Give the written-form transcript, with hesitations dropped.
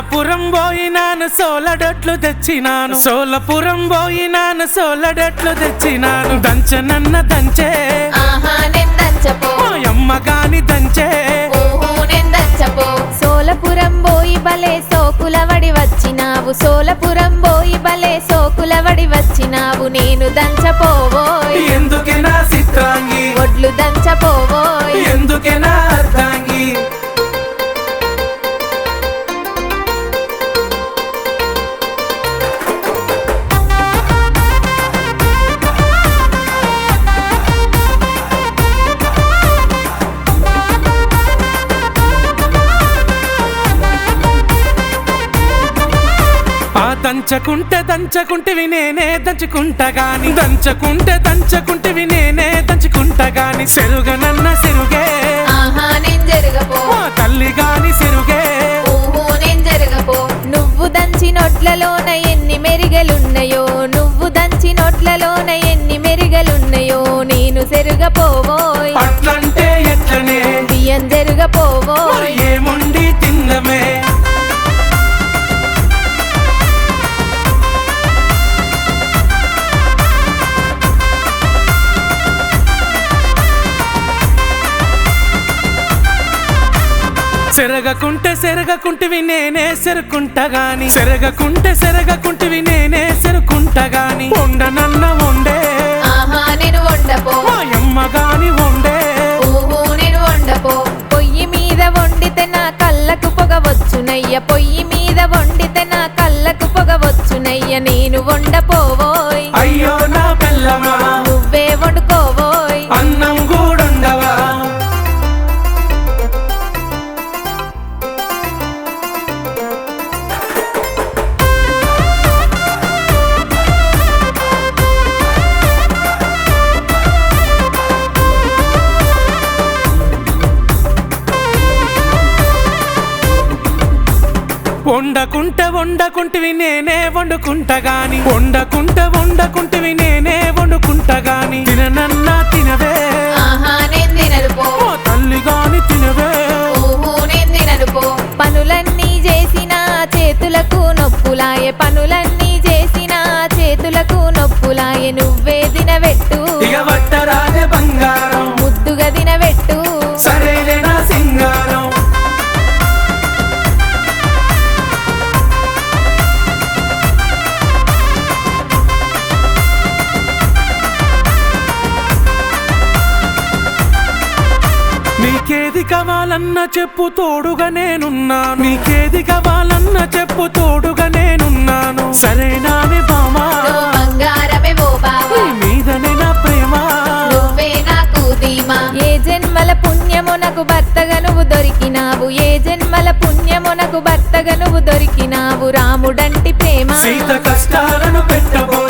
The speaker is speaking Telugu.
సోలపురం పోయినాను సోలడట్లు తెచ్చినాను సోలపురం పోయినాను సోలడట్లు తెచ్చినాను దంచనన్న దంచే అమ్మ గాని దంచే సోలపురం పోయి బలే సోకులవడి వచ్చినావు సోలపురం పోయి బలే సోకులవడి వచ్చినావు నేను దంచపోవోయ్ ఎందుకే నా సిత్రాంగి ఒడ్లు దంచపోవోయ్ ఎందుకే నా అర్ధాంగి దంచకుంటివి నేనే దంచుకుంటా గాని దంచకుంటివి నేనే దంచుకుంటా గాని సెరుగనన్న సెరుగే నేను జరగపో తల్లి గాని సెరుగే నేను జరగపో నువ్వు దంచి నోట్లలోన ఎన్ని మెరిగలున్నాయో నువ్వు దంచి నోట్లలోన ఎన్ని మెరిగలున్నాయో నేను సెరుగపోవోయ్ అట్లంటే ఎట్లనే బియ్యం జరగపోవోయ్ ఏముండి తిందమే సెరగకుంటివి నేనే సెరుకుంటా గాని సెరగకుంటివి నేనే సెరుకుంటా గాని వండనన్న వండే నేను వండపో అమ్మ గాని వండే నేను వండపో పొయ్యి మీద వండితే నా కళ్ళకు పొగ వచ్చునయ్య పొయ్యి మీద వండితే నా కళ్ళకు పొగ వచ్చునయ్య నేను వండపోవోయ్ అయ్యో నా పిల్లమా నువ్వే వండుకోవోయ్ అన్నం కూడుండవా వండకుంటివి నేనే వండుకుంటా గాని వండకుంటివి నేనే వండుకుంటా గాని తిననన్నా తినవే నేను తినరుపో తల్లి గాని తినవే నేను తినరుపో పనులన్నీ చేసిన చేతులకు నొప్పులాయే పనులన్నీ చేసిన చేతులకు నొప్పులాయే నువ్వే తినబెట్టు ఇక వట్టరాజ బంగారం ముద్దుగా తినబెట్టు సరేలే నా సింగారం నీకేది కావాలన్న చెప్పు తోడుగా నేనున్నాను నీకేది కావాలన్న చెప్పు తోడుగా నేనున్నాను సరేనానే బామా బంగారమే ఓ బావా మీదనే నా ప్రేమ నువ్వే నాకు ధీమా ఏ జన్మల పుణ్యము నాకు భర్తగా నువ్వు దొరికినావు ఏ జన్మల పుణ్యము నాకు భర్తగా నువ్వు దొరికినావు రాముడంటి ప్రేమ సీత కష్టాలను పెట్టబోయే